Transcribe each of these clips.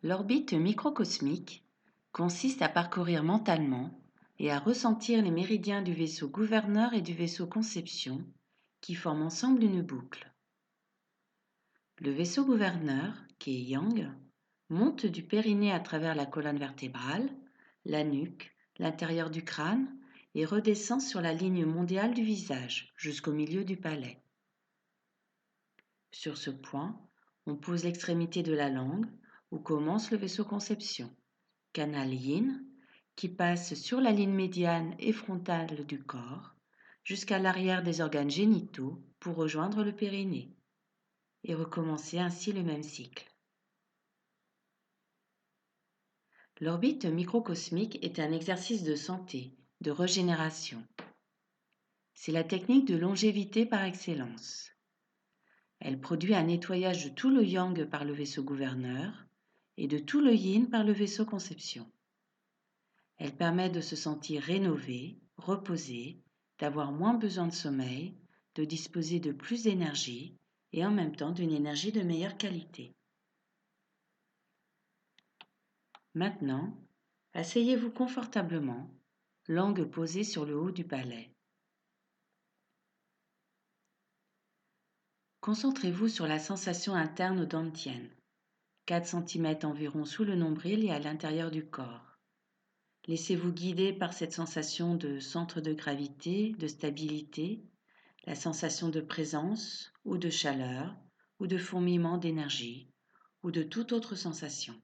L'orbite microcosmique consiste à parcourir mentalement et à ressentir les méridiens du vaisseau gouverneur et du vaisseau conception qui forment ensemble une boucle. Le vaisseau gouverneur, qui est Yang, monte du périnée à travers la colonne vertébrale, la nuque, l'intérieur du crâne et redescend sur la ligne mondiale du visage jusqu'au milieu du palais. Sur ce point, on pose l'extrémité de la langue où commence le vaisseau conception, canal yin, qui passe sur la ligne médiane et frontale du corps jusqu'à l'arrière des organes génitaux pour rejoindre le périnée et recommencer ainsi le même cycle. L'orbite microcosmique est un exercice de santé, de régénération. C'est la technique de longévité par excellence. Elle produit un nettoyage de tout le yang par le vaisseau gouverneur et de tout le yin par le vaisseau conception. Elle permet de se sentir rénové, reposé, d'avoir moins besoin de sommeil, de disposer de plus d'énergie et en même temps d'une énergie de meilleure qualité. Maintenant, asseyez-vous confortablement, langue posée sur le haut du palais. Concentrez-vous sur la sensation interne d'Antien, 4 cm environ sous le nombril et à l'intérieur du corps. Laissez-vous guider par cette sensation de centre de gravité, de stabilité, la sensation de présence ou de chaleur ou de fourmillement d'énergie ou de toute autre sensation.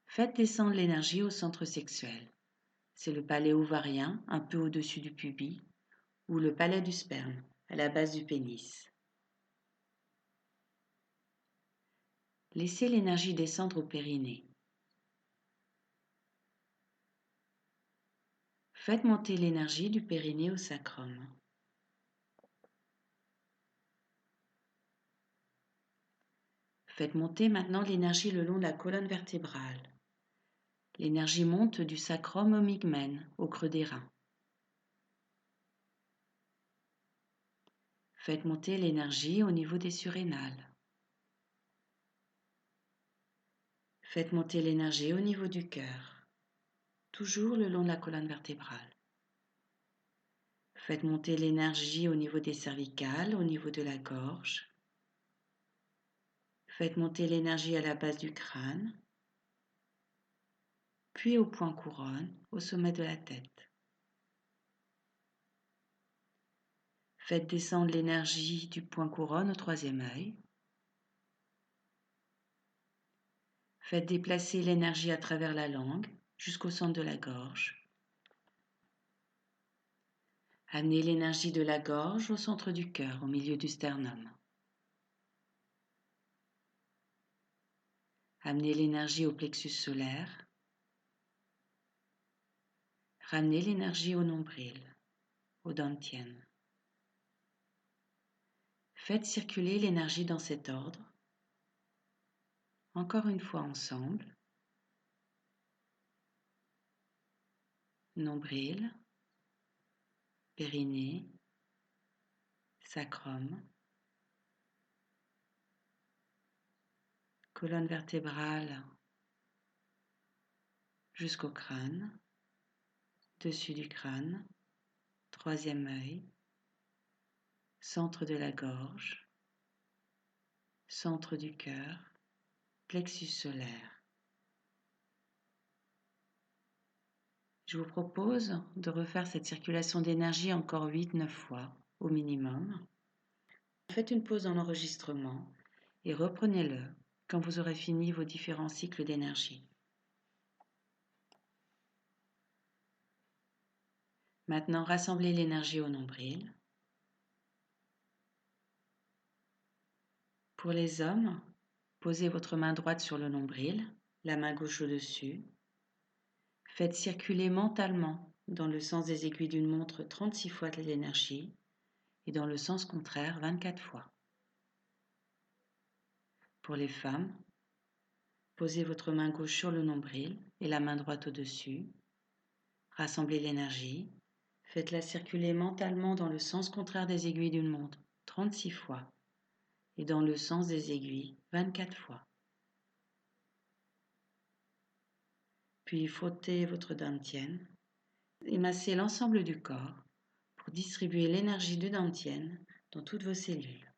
Faites descendre l'énergie au centre sexuel. C'est le palais ovarien, un peu au-dessus du pubis, ou le palais du sperme, à la base du pénis. Laissez l'énergie descendre au périnée. Faites monter l'énergie du périnée au sacrum. Faites monter maintenant l'énergie le long de la colonne vertébrale. L'énergie monte du sacrum au mygmen, au creux des reins. Faites monter l'énergie au niveau des surrénales. Faites monter l'énergie au niveau du cœur, toujours le long de la colonne vertébrale. Faites monter l'énergie au niveau des cervicales, au niveau de la gorge. Faites monter l'énergie à la base du crâne, puis au point couronne, au sommet de la tête. Faites descendre l'énergie du point couronne au troisième œil. Faites déplacer l'énergie à travers la langue jusqu'au centre de la gorge. Amenez l'énergie de la gorge au centre du cœur, au milieu du sternum. Amenez l'énergie au plexus solaire. Ramenez l'énergie au nombril, au dantian. Faites circuler l'énergie dans cet ordre. Encore une fois ensemble. Nombril, périnée, sacrum, colonne vertébrale jusqu'au crâne, dessus du crâne, troisième œil, centre de la gorge, centre du cœur, plexus solaire. Je vous propose de refaire cette circulation d'énergie encore 8-9 fois au minimum. Faites une pause dans l'enregistrement et reprenez-le quand vous aurez fini vos différents cycles d'énergie. Maintenant, rassemblez l'énergie au nombril. Pour les hommes, posez votre main droite sur le nombril, la main gauche au-dessus. Faites circuler mentalement dans le sens des aiguilles d'une montre 36 fois de l'énergie et dans le sens contraire 24 fois. Pour les femmes, posez votre main gauche sur le nombril et la main droite au-dessus. Rassemblez l'énergie. Faites-la circuler mentalement dans le sens contraire des aiguilles d'une montre 36 fois et dans le sens des aiguilles 24 fois. Puis frottez votre dantian et massez l'ensemble du corps pour distribuer l'énergie de dantian dans toutes vos cellules.